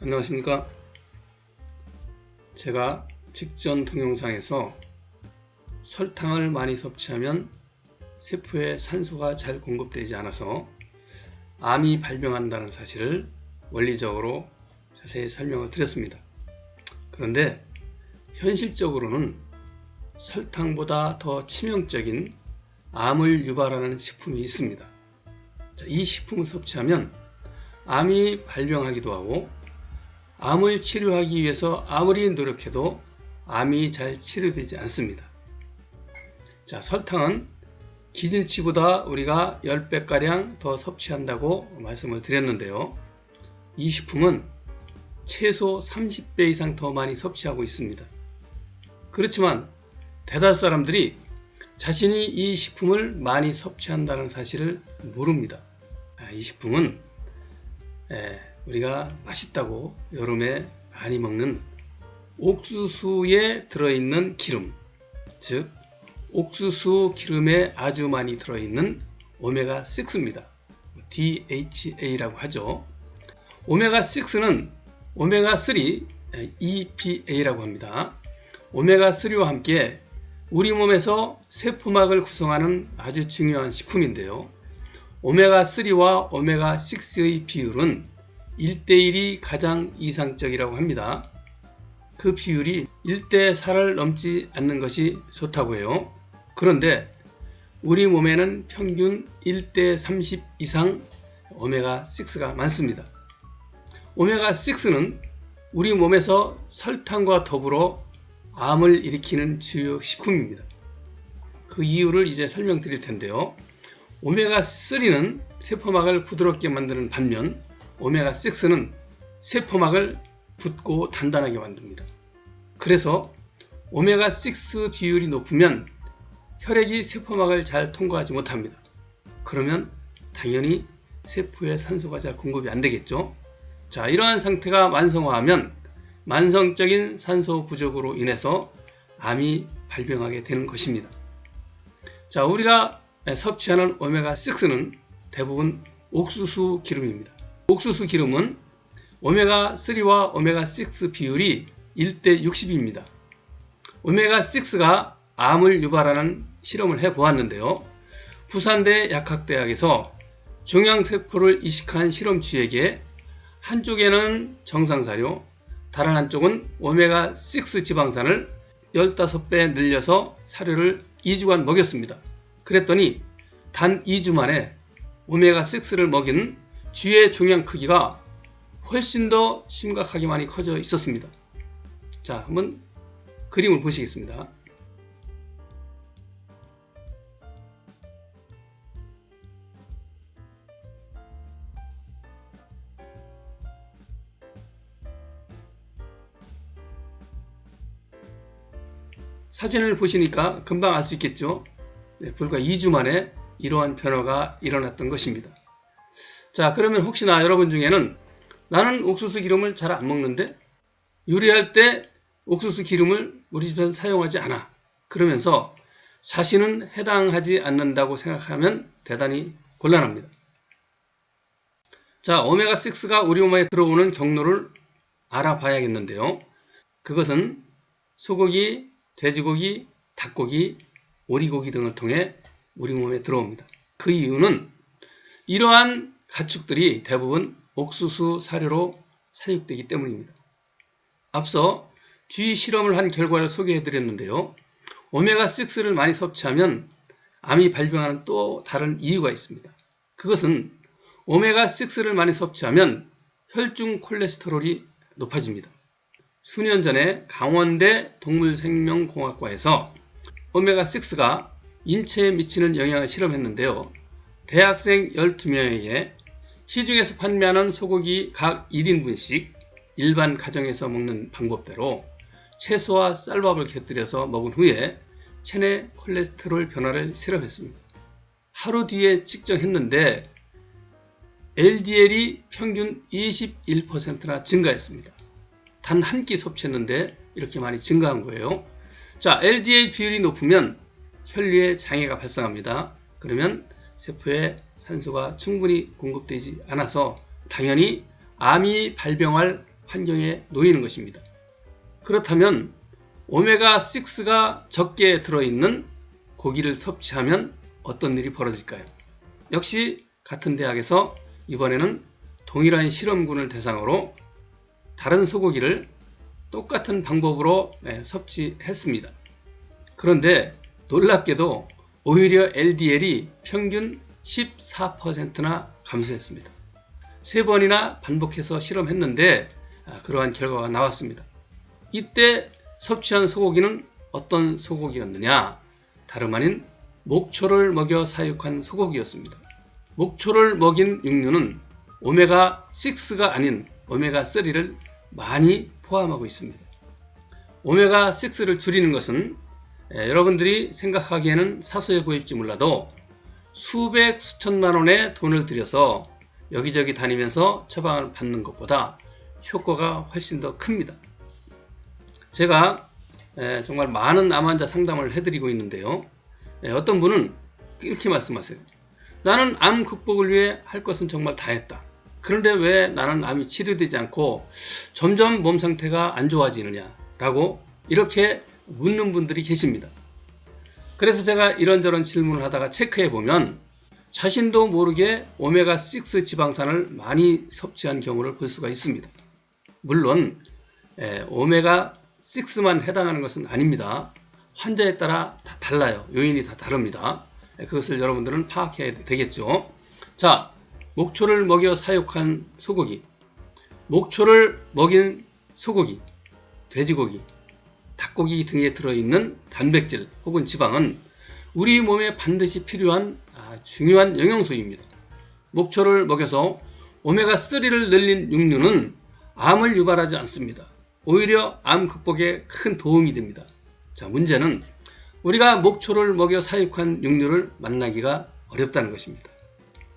안녕하십니까. 제가 직전 동영상에서 설탕을 많이 섭취하면 세포에 산소가 잘 공급되지 않아서 암이 발병한다는 사실을 원리적으로 자세히 설명을 드렸습니다. 그런데 현실적으로는 설탕보다 더 치명적인 암을 유발하는 식품이 있습니다. 이 식품을 섭취하면 암이 발병하기도 하고 암을 치료하기 위해서 아무리 노력해도 암이 잘 치료되지 않습니다. 자, 설탕은 기준치보다 우리가 10배가량 더 섭취한다고 말씀을 드렸는데요. 이 식품은 최소 30배 이상 더 많이 섭취하고 있습니다. 그렇지만 대다수 사람들이 자신이 이 식품을 많이 섭취한다는 사실을 모릅니다. 이 식품은 우리가 맛있다고 여름에 많이 먹는 옥수수에 들어있는 기름, 즉 옥수수 기름에 아주 많이 들어있는 오메가6입니다. DHA라고 하죠. 오메가6는 오메가3 EPA라고 합니다. 오메가3와 함께 우리 몸에서 세포막을 구성하는 아주 중요한 식품인데요. 오메가3와 오메가6의 비율은 1대1이 가장 이상적이라고 합니다. 그 비율이 1대4를 넘지 않는 것이 좋다고 해요. 그런데 우리 몸에는 평균 1대30 이상 오메가6가 많습니다. 오메가6는 우리 몸에서 설탕과 더불어 암을 일으키는 주요 식품입니다. 그 이유를 이제 설명드릴 텐데요. 오메가3는 세포막을 부드럽게 만드는 반면 오메가6는 세포막을 붓고 단단하게 만듭니다. 그래서 오메가6 비율이 높으면 혈액이 세포막을 잘 통과하지 못합니다. 그러면 당연히 세포에 산소가 잘 공급이 안 되겠죠. 자, 이러한 상태가 만성화하면 만성적인 산소 부족으로 인해서 암이 발병하게 되는 것입니다. 자, 우리가 섭취하는 오메가6는 대부분 옥수수 기름입니다. 옥수수 기름은 오메가3와 오메가6 비율이 1대 60입니다. 오메가6가 암을 유발하는 실험을 해보았는데요. 부산대 약학대학에서 종양세포를 이식한 실험쥐에게 한쪽에는 정상사료, 다른 한쪽은 오메가6 지방산을 15배 늘려서 사료를 2주간 먹였습니다. 그랬더니 단 2주 만에 오메가6를 먹인 쥐의 종양 크기가 훨씬 더 심각하게 많이 커져 있었습니다. 자, 한번 그림을 보시겠습니다. 사진을 보시니까 금방 알 수 있겠죠. 불과 2주 만에 이러한 변화가 일어났던 것입니다. 자, 그러면 혹시나 여러분 중에는 나는 옥수수 기름을 잘 안 먹는데 요리할 때 옥수수 기름을 우리 집에서 사용하지 않아. 그러면서 자신은 해당하지 않는다고 생각하면 대단히 곤란합니다. 자, 오메가6가 우리 몸에 들어오는 경로를 알아봐야겠는데요. 그것은 소고기, 돼지고기, 닭고기, 오리고기 등을 통해 우리 몸에 들어옵니다. 그 이유는 이러한 가축들이 대부분 옥수수 사료로 사육되기 때문입니다. 앞서 쥐 실험을 한 결과를 소개해 드렸는데요. 오메가6를 많이 섭취하면 암이 발병하는 또 다른 이유가 있습니다. 그것은 오메가6를 많이 섭취하면 혈중 콜레스테롤이 높아집니다. 수년 전에 강원대 동물생명공학과에서 오메가6가 인체에 미치는 영향을 실험했는데요. 대학생 12명에게 시중에서 판매하는 소고기 각 1인분씩 일반 가정에서 먹는 방법대로 채소와 쌀밥을 곁들여서 먹은 후에 체내 콜레스테롤 변화를 실험했습니다. 하루 뒤에 측정했는데 LDL이 평균 21%나 증가했습니다. 단 한 끼 섭취했는데 이렇게 많이 증가한 거예요. 자, LDL 비율이 높으면 혈류에 장애가 발생합니다. 그러면 세포에 산소가 충분히 공급되지 않아서 당연히 암이 발병할 환경에 놓이는 것입니다. 그렇다면 오메가6가 적게 들어있는 고기를 섭취하면 어떤 일이 벌어질까요? 역시 같은 대학에서 이번에는 동일한 실험군을 대상으로 다른 소고기를 똑같은 방법으로 섭취했습니다. 그런데 놀랍게도 오히려 LDL이 평균 14%나 감소했습니다. 3번이나 반복해서 실험했는데 그러한 결과가 나왔습니다. 이때 섭취한 소고기는 어떤 소고기였느냐? 다름 아닌 목초를 먹여 사육한 소고기였습니다. 목초를 먹인 육류는 오메가6가 아닌 오메가3를 많이 포함하고 있습니다. 오메가6를 줄이는 것은 여러분들이 생각하기에는 사소해 보일지 몰라도 수백 수천만 원의 돈을 들여서 여기저기 다니면서 처방을 받는 것보다 효과가 훨씬 더 큽니다. 제가 정말 많은 암 환자 상담을 해드리고 있는데요. 어떤 분은 이렇게 말씀하세요. 나는 암 극복을 위해 할 것은 정말 다 했다. 그런데 왜 나는 암이 치료되지 않고 점점 몸 상태가 안 좋아지느냐 라고 이렇게 묻는 분들이 계십니다. 그래서 제가 이런저런 질문을 하다가 체크해 보면 자신도 모르게 오메가6 지방산을 많이 섭취한 경우를 볼 수가 있습니다. 물론 오메가6만 해당하는 것은 아닙니다. 환자에 따라 다 달라요. 요인이 다 다릅니다. 그것을 여러분들은 파악해야 되겠죠. 자, 목초를 먹여 사육한 소고기, 목초를 먹인 소고기, 돼지고기, 닭고기 등에 들어있는 단백질 혹은 지방은 우리 몸에 반드시 필요한 중요한 영양소입니다. 목초를 먹여서 오메가3를 늘린 육류는 암을 유발하지 않습니다. 오히려 암 극복에 큰 도움이 됩니다. 자, 문제는 우리가 목초를 먹여 사육한 육류를 만나기가 어렵다는 것입니다.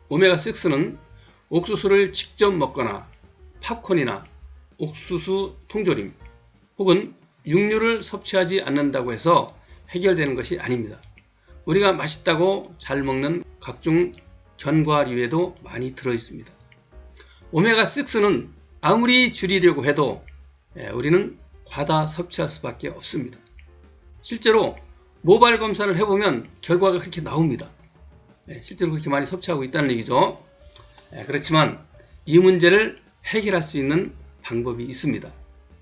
오메가6는 옥수수를 직접 먹거나 팝콘이나 옥수수 통조림 혹은 육류를 섭취하지 않는다고 해서 해결되는 것이 아닙니다. 우리가 맛있다고 잘 먹는 각종 견과류에도 많이 들어있습니다. 오메가6는 아무리 줄이려고 해도 우리는 과다 섭취할 수밖에 없습니다. 실제로 모발 검사를 해보면 결과가 그렇게 나옵니다. 실제로 그렇게 많이 섭취하고 있다는 얘기죠. 그렇지만 이 문제를 해결할 수 있는 방법이 있습니다.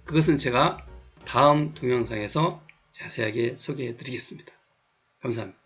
그것은 제가 다음 동영상에서 자세하게 소개해 드리겠습니다. 감사합니다.